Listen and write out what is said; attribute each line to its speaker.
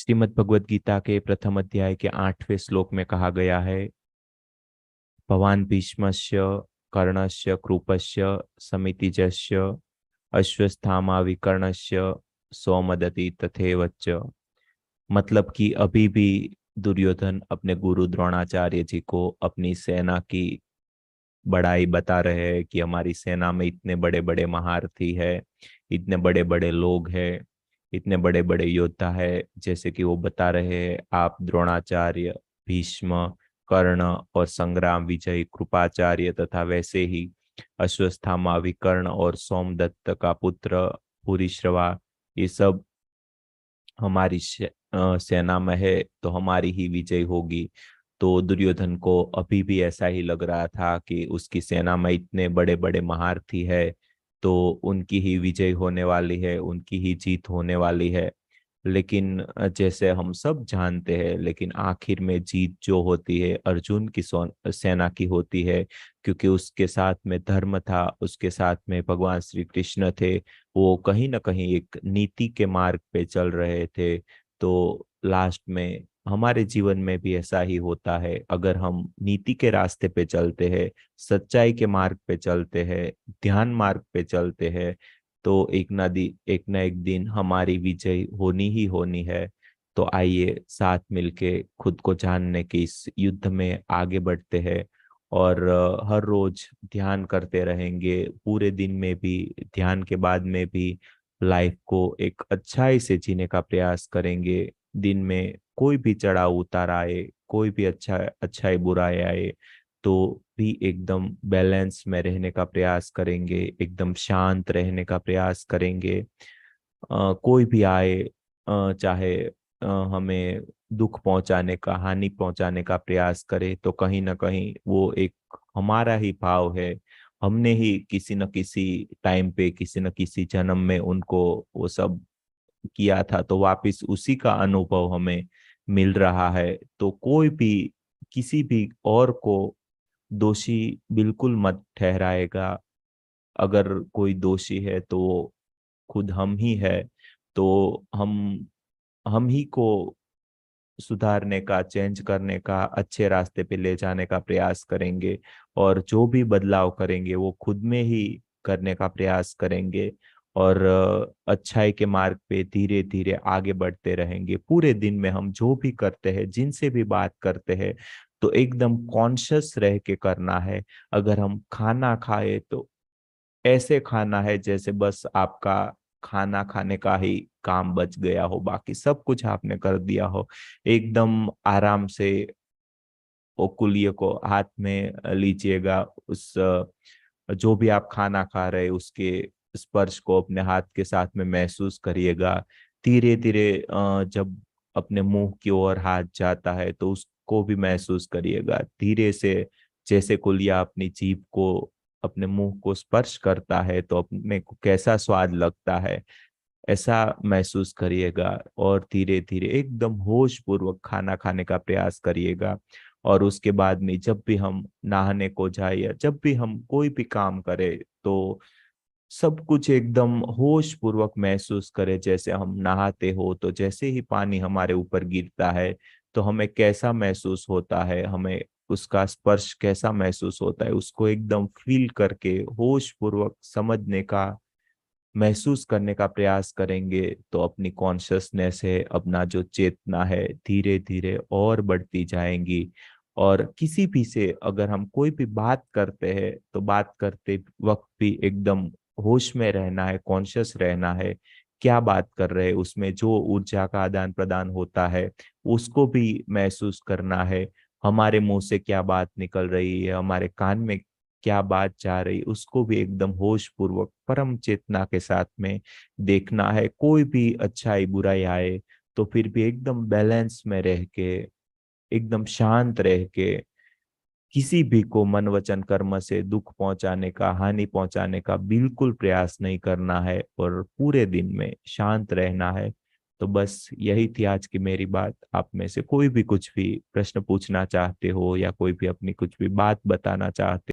Speaker 1: श्रीमद् भगवद गीता के प्रथम अध्याय के 8वें श्लोक में कहा गया है, भवान भीष्मस्य कर्णस्य कृपस्य समितिजस्य अश्वस्थामा विकर्णस्य सौमदति तथैवच। मतलब कि अभी भी दुर्योधन अपने गुरु द्रोणाचार्य जी को अपनी सेना की बड़ाई बता रहे हैं कि हमारी सेना में इतने बड़े बड़े महारथी है, इतने बड़े बड़े लोग हैं, इतने बड़े बड़े योद्धा है। जैसे कि वो बता रहे हैं, आप द्रोणाचार्य, भीष्म, कर्ण और संग्राम विजय कृपाचार्य तथा वैसे ही अश्वस्थामा विकर्ण और सोमदत्त का पुत्र भूरिश्रवा, ये सब हमारी सेना में है तो हमारी ही विजय होगी। तो दुर्योधन को अभी भी ऐसा ही लग रहा था कि उसकी सेना में इतने बड़े बड़े महारथी है तो उनकी ही विजय होने वाली है, उनकी ही जीत होने वाली है। लेकिन जैसे हम सब जानते हैं, लेकिन आखिर में जीत जो होती है अर्जुन की सेना की होती है, क्योंकि उसके साथ में धर्म था, उसके साथ में भगवान श्री कृष्ण थे। वो कहीं ना कहीं एक नीति के मार्ग पे चल रहे थे। तो लास्ट में हमारे जीवन में भी ऐसा ही होता है, अगर हम नीति के रास्ते पे चलते हैं, सच्चाई के मार्ग पे चलते हैं, ध्यान मार्ग पे चलते हैं, तो एक ना एक दिन हमारी विजय होनी ही होनी है। तो आइए साथ मिलके खुद को जानने के इस युद्ध में आगे बढ़ते हैं और हर रोज ध्यान करते रहेंगे, पूरे दिन में भी, ध्यान के बाद में भी लाइफ को एक अच्छाई से जीने का प्रयास करेंगे। दिन में कोई भी चढ़ाव उतार आए, कोई भी अच्छाई बुराई आए, तो भी एकदम बैलेंस में रहने का प्रयास करेंगे, एकदम शांत रहने का प्रयास करेंगे। कोई भी आए, चाहे हमें दुख पहुंचाने का, हानि पहुंचाने का प्रयास करे, तो कहीं ना कहीं वो एक हमारा ही भाव है। हमने ही किसी न किसी टाइम पे, किसी न किसी जन्म में उनको वो सब किया था, तो वापस उसी का अनुभव हमें मिल रहा है। तो कोई भी किसी भी और को दोषी बिल्कुल मत ठहराएगा। अगर कोई दोषी है तो वो खुद हम ही है। तो हम ही को सुधारने का, चेंज करने का, अच्छे रास्ते पे ले जाने का प्रयास करेंगे। और जो भी बदलाव करेंगे वो खुद में ही करने का प्रयास करेंगे। और अच्छाई के मार्ग पे धीरे धीरे आगे बढ़ते रहेंगे। पूरे दिन में हम जो भी करते हैं, जिनसे भी बात करते हैं, तो एकदम कॉन्शियस रह के करना है। अगर हम खाना खाए तो ऐसे खाना है जैसे बस आपका खाना खाने का ही काम बच गया हो, बाकी सब कुछ आपने कर दिया हो। एकदम आराम से ओकुलिए को हाथ में लीजिएगा, उस जो भी आप खाना खा रहे उसके स्पर्श को अपने हाथ के साथ में महसूस करिएगा। धीरे धीरे जब अपने मुंह की ओर हाथ जाता है तो उसको भी महसूस करिएगा। धीरे से जैसे कुलिया अपनी जीभ को, अपने मुंह को स्पर्श करता है तो अपने को कैसा स्वाद लगता है, ऐसा महसूस करिएगा। और धीरे धीरे एकदम होश पूर्वक खाना खाने का प्रयास करिएगा। और उसके बाद में जब भी हम नहाने को जाए या जब भी हम कोई भी काम करें, तो सब कुछ एकदम होश पूर्वक महसूस करें। जैसे हम नहाते हो तो जैसे ही पानी हमारे ऊपर गिरता है तो हमें कैसा महसूस होता है, हमें उसका स्पर्श कैसा महसूस होता है, उसको एकदम फील करके होश पूर्वक समझने का, महसूस करने का प्रयास करेंगे। तो अपनी कॉन्शसनेस है, अपना जो चेतना है, धीरे धीरे और बढ़ती जाएंगी। और किसी भी से अगर हम कोई भी बात करते हैं तो बात करते वक्त भी एकदम होश में रहना है, कॉन्शियस रहना है। क्या बात कर रहे हैं, उसमें जो ऊर्जा का आदान प्रदान होता है उसको भी महसूस करना है। हमारे मुंह से क्या बात निकल रही है, हमारे कान में क्या बात जा रही, उसको भी एकदम होश पूर्वक परम चेतना के साथ में देखना है। कोई भी अच्छाई बुराई आए तो फिर भी एकदम बैलेंस में रह के, एकदम शांत रह के, किसी भी को मन वचन कर्म से दुख पहुंचाने का, हानि पहुंचाने का बिल्कुल प्रयास नहीं करना है और पूरे दिन में शांत रहना है। तो बस यही थी आज की मेरी बात। आप में से कोई भी कुछ भी प्रश्न पूछना चाहते हो या कोई भी अपनी कुछ भी बात बताना चाहते